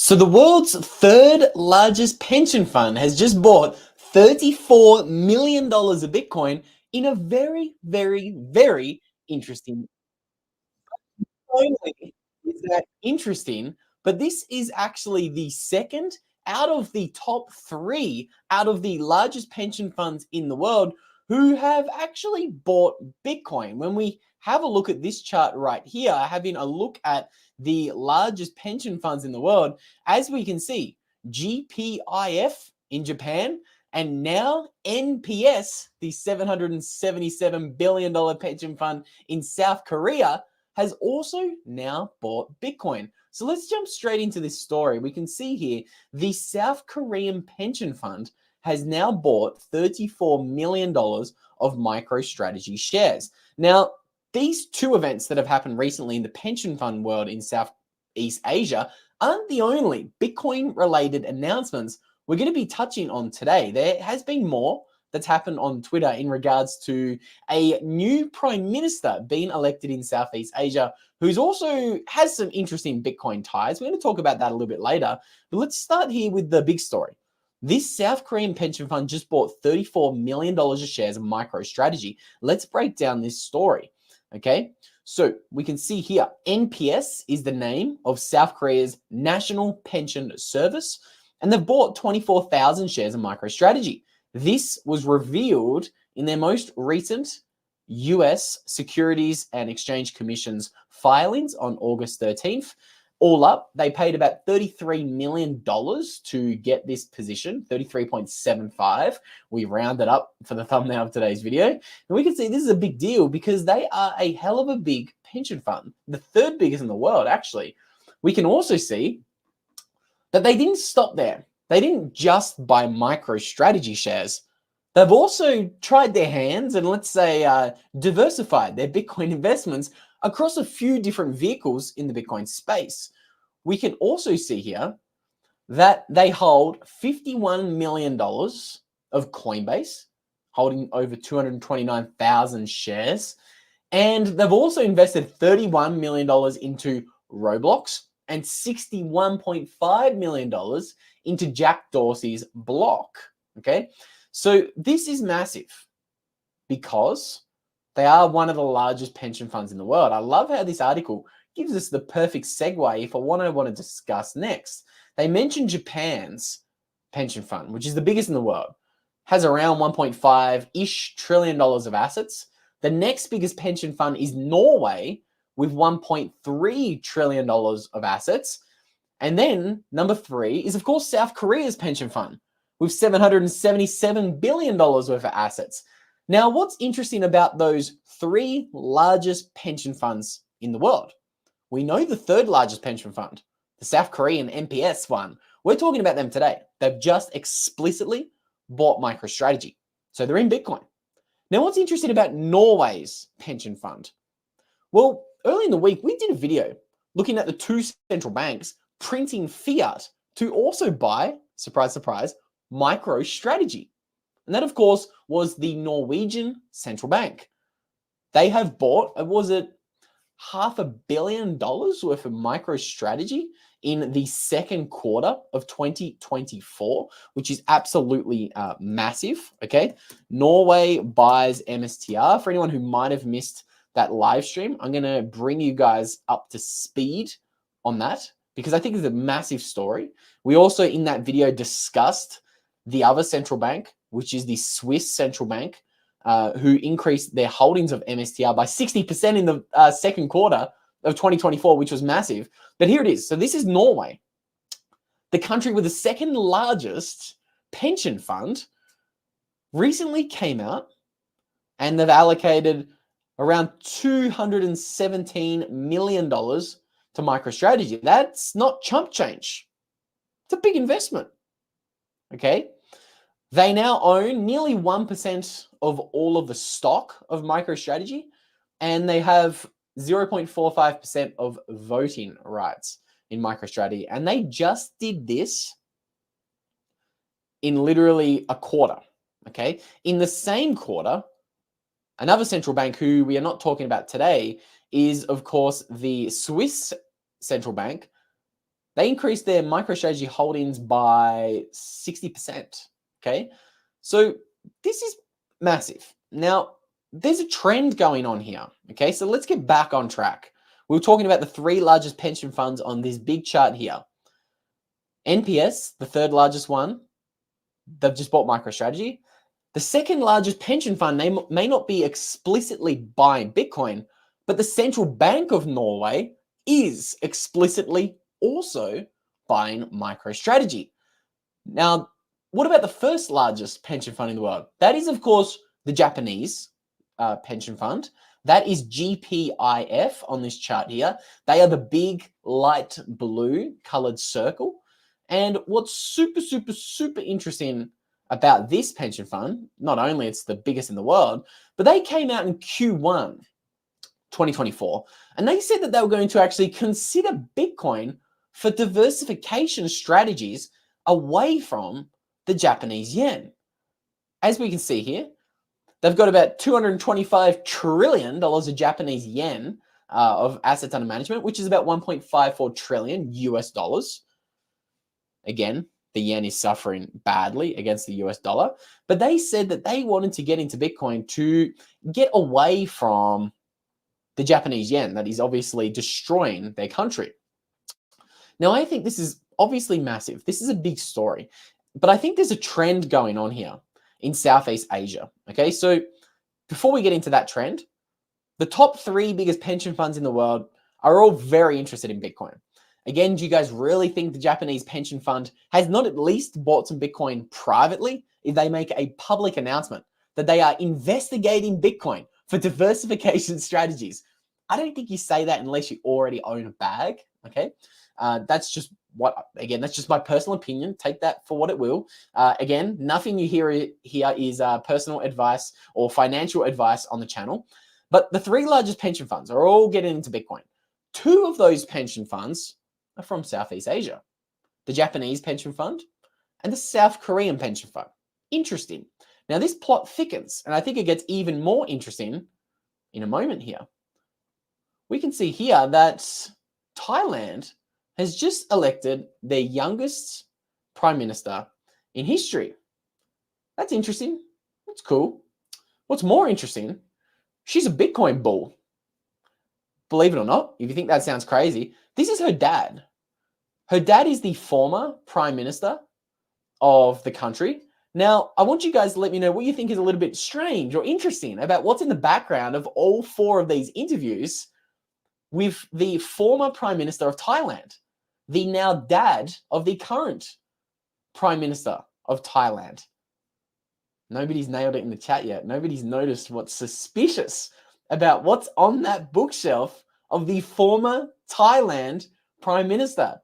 So the world's third largest pension fund has just bought $34 million of Bitcoin in a very, very, very interesting. Not only is that interesting, but this is actually the second out of the top three out of the largest pension funds in the world who have actually bought Bitcoin. When we have a look at this chart right here, having a look at the largest pension funds in the world, as we can see, GPIF in Japan, and now NPS, the $777 billion pension fund in South Korea, has also now bought Bitcoin. So let's jump straight into this story. We can see here the South Korean pension fund has now bought $34 million of MicroStrategy shares. Now, these two events that have happened recently in the pension fund world in Southeast Asia aren't the only Bitcoin-related announcements we're going to be touching on today. There has been more that's happened on Twitter in regards to a new prime minister being elected in Southeast Asia, who's also has some interesting Bitcoin ties. We're going to talk about that a little bit later, but let's start here with the big story. This South Korean pension fund just bought $34 million of shares of MicroStrategy. Let's break down this story, okay? So we can see here, NPS is the name of South Korea's National Pension Service, and they've bought 24,000 shares of MicroStrategy. This was revealed in their most recent US Securities and Exchange Commission's filings on August 13th. All up, they paid about $33 million to get this position, 33.75. We rounded up for the thumbnail of today's video. And we can see this is a big deal because they are a hell of a big pension fund, the third biggest in the world, actually. We can also see that they didn't stop there. They didn't just buy MicroStrategy shares. They've also tried their hands and, let's say, diversified their Bitcoin investments across a few different vehicles in the Bitcoin space. We can also see here that they hold $51 million of Coinbase, holding over 229,000 shares. And they've also invested $31 million into Roblox and $61.5 million into Jack Dorsey's Block, okay? So this is massive because they are one of the largest pension funds in the world. I love how this article gives us the perfect segue for what I want to discuss next. They mentioned Japan's pension fund, which is the biggest in the world, has around $1.5-ish trillion of assets. The next biggest pension fund is Norway with $1.3 trillion of assets. And then number 3 is, of course, South Korea's pension fund with $777 billion worth of assets. Now, what's interesting about those 3 largest pension funds in the world? We know the third largest pension fund, the South Korean NPS fund. We're talking about them today. They've just explicitly bought MicroStrategy. So they're in Bitcoin. Now, what's interesting about Norway's pension fund? Well, early in the week, we did a video looking at the 2 central banks printing fiat to also buy, surprise, surprise, MicroStrategy. And that, of course, was the Norwegian central bank. They have bought, was it $500 million worth of MicroStrategy in the second quarter of 2024, which is absolutely massive, okay? Norway buys MSTR. For anyone who might have missed that live stream, I'm going to bring you guys up to speed on that because I think it's a massive story. We also, in that video, discussed the other central bank, which is the Swiss central bank, who increased their holdings of MSTR by 60% in the second quarter of 2024, which was massive. But here it is. So this is Norway, the country with the second largest pension fund, recently came out and they've allocated around $217 million to MicroStrategy. That's not chump change. It's a big investment, okay? They now own nearly 1% of all of the stock of MicroStrategy, and they have 0.45% of voting rights in MicroStrategy. And they just did this in literally a quarter, okay? In the same quarter, another central bank who we are not talking about today is, of course, the Swiss central bank. They increased their MicroStrategy holdings by 60%. Okay. So this is massive. Now, there's a trend going on here. Okay. So let's get back on track. We were talking about the three largest pension funds on this big chart here. NPS, the third largest one, they've just bought MicroStrategy. The second largest pension fund may not be explicitly buying Bitcoin, but the central bank of Norway is explicitly also buying MicroStrategy. Now, what about the first largest pension fund in the world? That is, of course, the Japanese pension fund. That is GPIF on this chart here. They are the big light blue colored circle. And what's super, super, super interesting about this pension fund, not only it's the biggest in the world, but they came out in Q1 2024, and they said that they were going to actually consider Bitcoin for diversification strategies away from the Japanese yen. As we can see here, they've got about $225 trillion of Japanese yen of assets under management, which is about 1.54 trillion US dollars. Again, the yen is suffering badly against the US dollar, but they said that they wanted to get into Bitcoin to get away from the Japanese yen that is obviously destroying their country. Now, I think this is obviously massive. This is a big story, but I think there's a trend going on here in Southeast Asia. Okay, so before we get into that trend, the top three biggest pension funds in the world are all very interested in Bitcoin. Again, do you guys really think the Japanese pension fund has not at least bought some Bitcoin privately if they make a public announcement that they are investigating Bitcoin for diversification strategies? I don't think you say that unless you already own a bag, okay? That's just that's just my personal opinion. Take that for what it will. Again, nothing you hear here is personal advice or financial advice on the channel. But the three largest pension funds are all getting into Bitcoin. Two of those pension funds are from Southeast Asia, the Japanese pension fund and the South Korean pension fund. Interesting. Now, this plot thickens, and I think it gets even more interesting in a moment here. We can see here that Thailand has just elected their youngest prime minister in history. That's interesting. That's cool. What's more interesting, she's a Bitcoin bull. Believe it or not, if you think that sounds crazy, this is her dad. Her dad is the former prime minister of the country. Now, I want you guys to let me know what you think is a little bit strange or interesting about what's in the background of all four of these interviews with the former prime minister of Thailand, the now dad of the current prime minister of Thailand. Nobody's nailed it in the chat yet. Nobody's noticed what's suspicious about what's on that bookshelf of the former Thailand prime minister.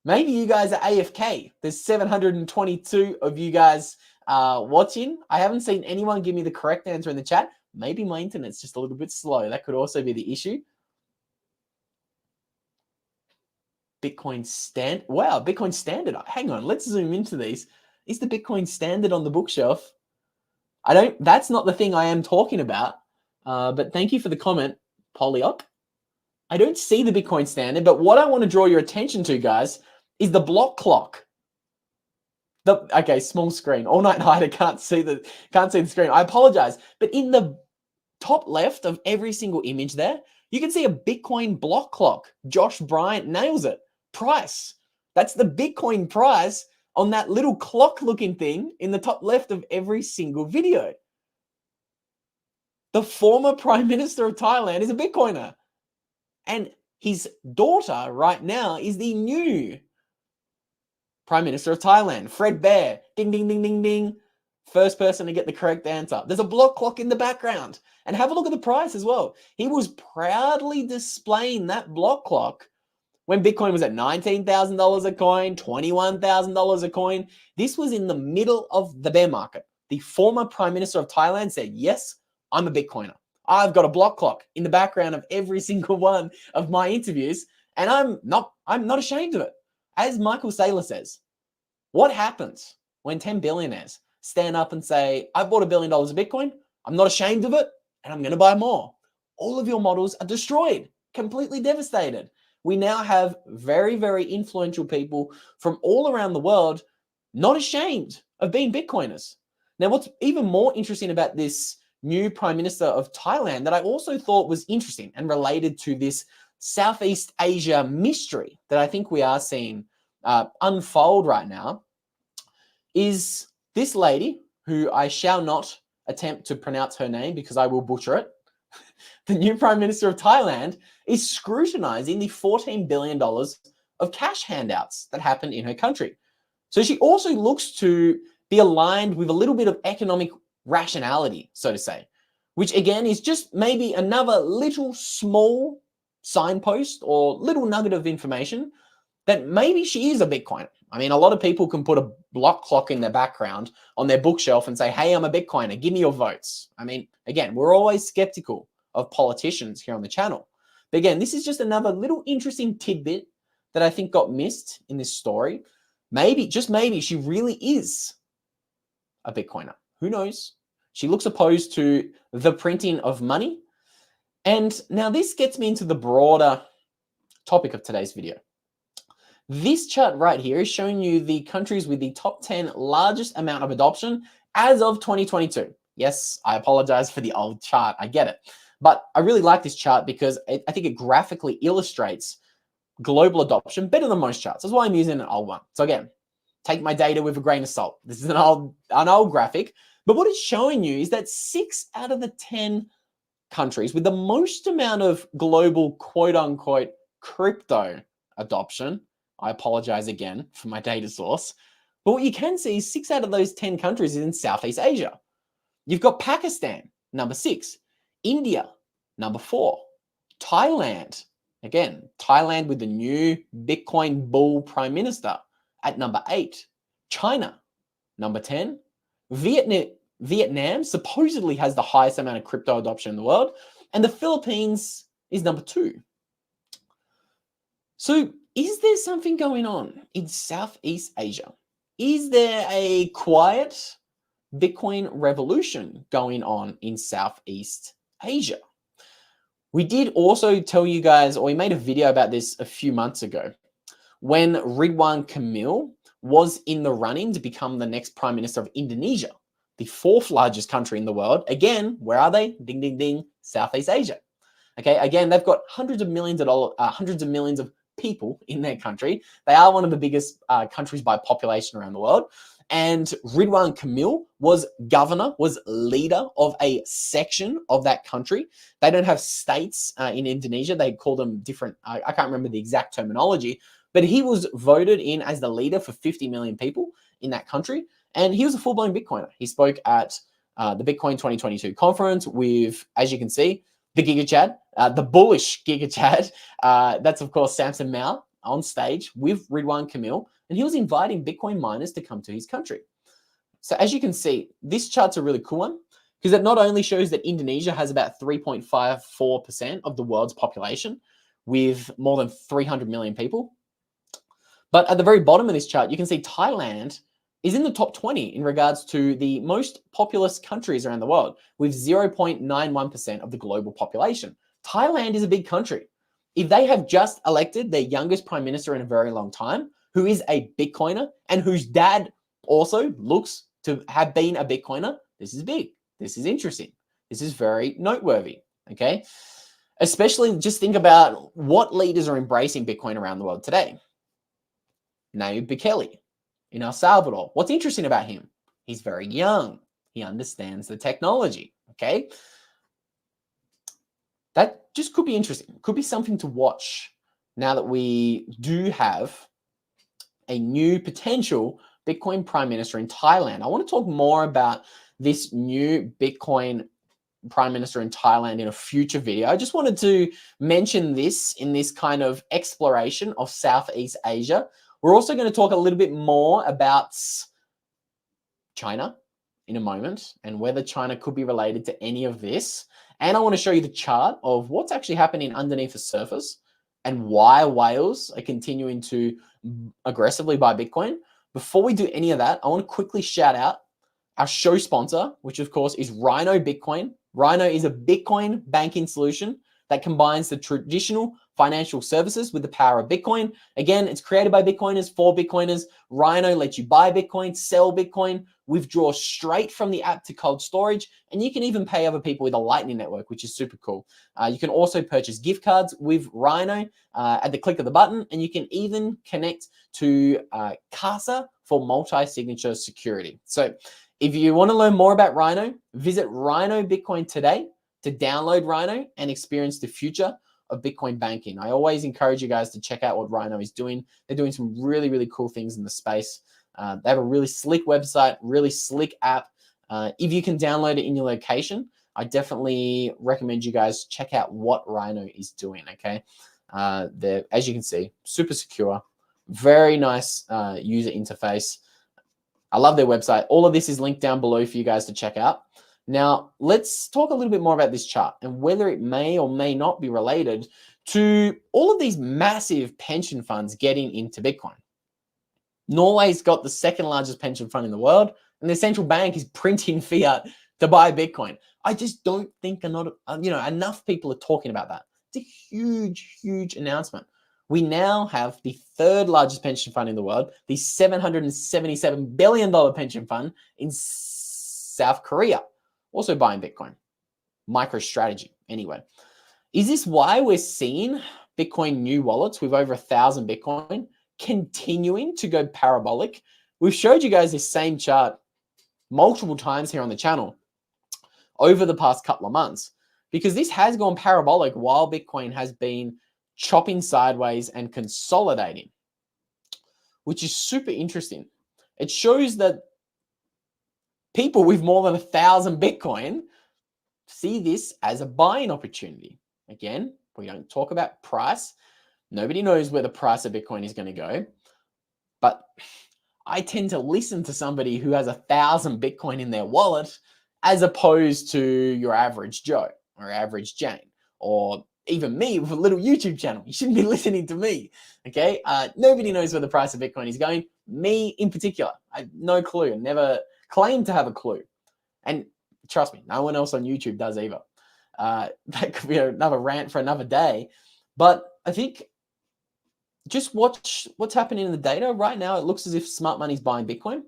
Maybe you guys are AFK. There's 722 of you guys watching. I haven't seen anyone give me the correct answer in the chat. Maybe my internet's just a little bit slow. That could also be the issue. Bitcoin stand. Wow, Bitcoin standard. Hang on, let's zoom into these. Is the Bitcoin standard on the bookshelf? That's not the thing I am talking about. But thank you for the comment, Polyop. I don't see the Bitcoin standard, but what I want to draw your attention to, guys, is the block clock. Okay, small screen. All night high, I can't see the screen. I apologize. But in the top left of every single image there, you can see a Bitcoin block clock. Josh Bryant nails it. Price. That's the Bitcoin price on that little clock looking thing in the top left of every single video. The former prime minister of Thailand is a Bitcoiner. And his daughter right now is the new prime minister of Thailand, Fred Bear. Ding, ding, ding, ding, ding. First person to get the correct answer. There's a block clock in the background. And have a look at the price as well. He was proudly displaying that block clock when Bitcoin was at $19,000 a coin, $21,000 a coin. This was in the middle of the bear market. The former prime minister of Thailand said, yes, I'm a Bitcoiner. I've got a block clock in the background of every single one of my interviews, and I'm not ashamed of it. As Michael Saylor says, what happens when 10 billionaires stand up and say, I bought $1 billion of Bitcoin, I'm not ashamed of it, and I'm going to buy more? All of your models are destroyed, completely devastated. We now have very, very influential people from all around the world not ashamed of being Bitcoiners. Now, what's even more interesting about this new Prime Minister of Thailand that I also thought was interesting and related to this Southeast Asia mystery that I think we are seeing unfold right now is this lady, who I shall not attempt to pronounce her name because I will butcher it. The new Prime Minister of Thailand is scrutinizing the $14 billion of cash handouts that happened in her country. So she also looks to be aligned with a little bit of economic rationality, so to say, which again is just maybe another little small signpost or little nugget of information that maybe she is a Bitcoiner. I mean, a lot of people can put a block clock in their background on their bookshelf and say, hey, I'm a Bitcoiner, give me your votes. I mean, again, we're always skeptical of politicians here on the channel. But again, this is just another little interesting tidbit that I think got missed in this story. Maybe, just maybe, she really is a Bitcoiner. Who knows? She looks opposed to the printing of money. And now this gets me into the broader topic of today's video. This chart right here is showing you the countries with the top 10 largest amount of adoption as of 2022. Yes, I apologize for the old chart. I get it. But I really like this chart because I think it graphically illustrates global adoption better than most charts. That's why I'm using an old one. So again, take my data with a grain of salt. This is an old graphic. But what it's showing you is that 6 out of the 10 countries with the most amount of global quote unquote crypto adoption, I apologize again for my data source, but what you can see is 6 out of those 10 countries is in Southeast Asia. You've got Pakistan, number 6, India, number 4, Thailand, again, Thailand with the new Bitcoin bull prime minister at number 8, China, number 10, Vietnam supposedly has the highest amount of crypto adoption in the world, and the Philippines is number 2. So is there something going on in Southeast Asia? Is there a quiet Bitcoin revolution going on in Southeast Asia? We did also tell you guys, or we made a video about this a few months ago, when Ridwan Kamil was in the running to become the next Prime Minister of Indonesia, the 4th largest country in the world. Again, where are they? Ding, ding, ding, Southeast Asia. Okay, again, they've got hundreds of millions of people in their country. They are one of the biggest countries by population around the world. And Ridwan Kamil was governor, was leader of a section of that country. They don't have states in Indonesia. They call them different, I can't remember the exact terminology, but he was voted in as the leader for 50 million people in that country. And he was a full-blown Bitcoiner. He spoke at the Bitcoin 2022 conference with, as you can see, the Giga Chad, the bullish Giga Chad. That's, of course, Samson Mao on stage with Ridwan Kamil. And he was inviting Bitcoin miners to come to his country. So as you can see, this chart's a really cool one because it not only shows that Indonesia has about 3.54% of the world's population with more than 300 million people, but at the very bottom of this chart, you can see Thailand is in the top 20 in regards to the most populous countries around the world with 0.91% of the global population. Thailand is a big country. If they have just elected their youngest prime minister in a very long time, who is a Bitcoiner and whose dad also looks to have been a Bitcoiner, this is big. This is interesting. This is very noteworthy, okay? Especially just think about what leaders are embracing Bitcoin around the world today. Nayib Bukele in El Salvador. What's interesting about him? He's very young. He understands the technology, okay? That just could be interesting. Could be something to watch now that we do have a new potential Bitcoin prime minister in Thailand. I want to talk more about this new Bitcoin prime minister in Thailand in a future video. I just wanted to mention this in this kind of exploration of Southeast Asia. We're also going to talk a little bit more about China in a moment and whether China could be related to any of this. And I want to show you the chart of what's actually happening underneath the surface and why whales are continuing to aggressively buy Bitcoin. Before we do any of that, I want to quickly shout out our show sponsor, which of course is Rhino Bitcoin. Rhino is a Bitcoin banking solution that combines the traditional financial services with the power of Bitcoin. Again, it's created by Bitcoiners for Bitcoiners. Rhino lets you buy Bitcoin, sell Bitcoin, withdraw straight from the app to cold storage, and you can even pay other people with a Lightning network, which is super cool. You can also purchase gift cards with Rhino at the click of the button, and you can even connect to Casa for multi-signature security. So if you want to learn more about Rhino, visit Rhino Bitcoin today to download Rhino and experience the future of Bitcoin banking. I always encourage you guys to check out what Rhino is doing. They're doing some really, really cool things in the space. They have a really slick website, really slick app. If you can download it in your location, I definitely recommend you guys check out what Rhino is doing, okay? They're, as you can see, super secure, very nice user interface. I love their website. All of this is linked down below for you guys to check out. Now, let's talk a little bit more about this chart and whether it may or may not be related to all of these massive pension funds getting into Bitcoin. Norway's got the second largest pension fund in the world, and their central bank is printing fiat to buy Bitcoin. I just don't think enough people are talking about that. It's a huge, huge announcement. We now have the third largest pension fund in the world, the $777 billion pension fund in South Korea, also buying Bitcoin. MicroStrategy, anyway. Is this why we're seeing Bitcoin new wallets with over 1,000 Bitcoin continuing to go parabolic? We've showed you guys this same chart multiple times here on the channel over the past couple of months, because this has gone parabolic while Bitcoin has been chopping sideways and consolidating, which is super interesting. It shows that people with more than 1,000 Bitcoin see this as a buying opportunity. Again, we don't talk about price. Nobody knows where the price of Bitcoin is going to go. But I tend to listen to somebody who has 1,000 Bitcoin in their wallet as opposed to your average Joe or average Jane, or even me with a little YouTube channel. You shouldn't be listening to me, okay? Nobody knows where the price of Bitcoin is going. Me in particular, I have no clue. Never claim to have a clue. And trust me, no one else on YouTube does either. That could be another rant for another day. But I think just watch what's happening in the data. Right now, it looks as if smart money's buying Bitcoin.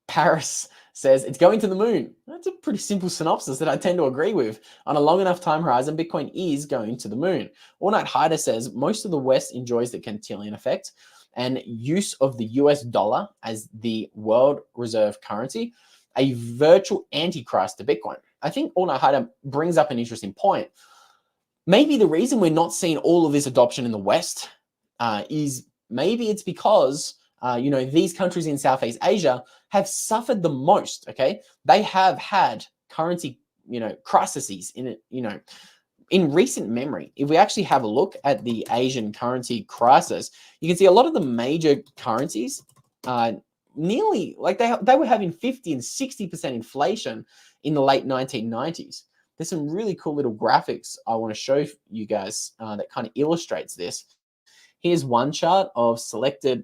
Paris says it's going to the moon. That's a pretty simple synopsis that I tend to agree with. On a long enough time horizon, Bitcoin is going to the moon. All Night Hider says most of the West enjoys the Cantillon effect and use of the US dollar as the world reserve currency, a virtual antichrist to Bitcoin. I think All Night Hider brings up an interesting point. Maybe the reason we're not seeing all of this adoption in the West is maybe it's because these countries in Southeast Asia have suffered the most, okay? They have had currency, crises in recent memory. If we actually have a look at the Asian currency crisis, you can see a lot of the major currencies nearly, like they were having 50 and 60% inflation in the late 1990s. There's some really cool little graphics I want to show you guys that kind of illustrates this. Here's one chart of selected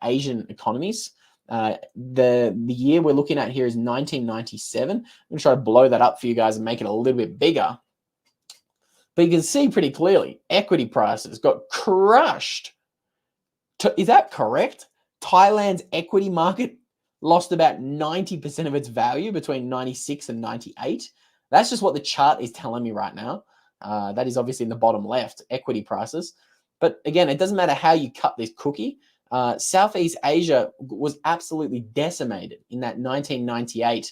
Asian economies. The year we're looking at here is 1997. I'm going to try to blow that up for you guys and make it a little bit bigger. But you can see pretty clearly, equity prices got crushed. Is that correct? Thailand's equity market lost about 90% of its value between 96 and 98. That's just what the chart is telling me right now. That is obviously in the bottom left, equity prices. But again, it doesn't matter how you cut this cookie. Southeast Asia was absolutely decimated in that 1998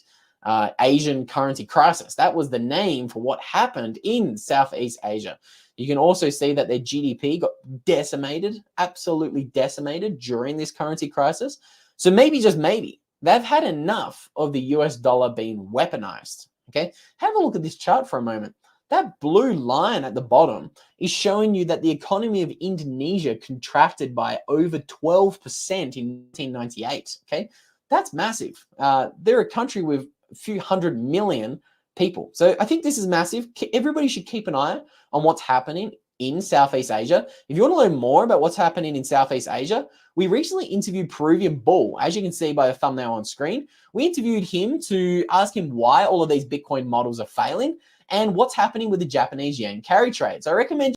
Asian currency crisis. That was the name for what happened in Southeast Asia. You can also see that their GDP got decimated, absolutely decimated during this currency crisis. So maybe, just maybe, they've had enough of the US dollar being weaponized. Okay, have a look at this chart for a moment. That blue line at the bottom is showing you that the economy of Indonesia contracted by over 12% in 1998. Okay, that's massive. They're a country with a few hundred million people. So I think this is massive. Everybody should keep an eye on what's happening in Southeast Asia. If you want to learn more about what's happening in Southeast Asia, we recently interviewed Peruvian Bull, as you can see by the thumbnail on screen. We interviewed him to ask him why all of these Bitcoin models are failing and what's happening with the Japanese yen carry trade. So I recommend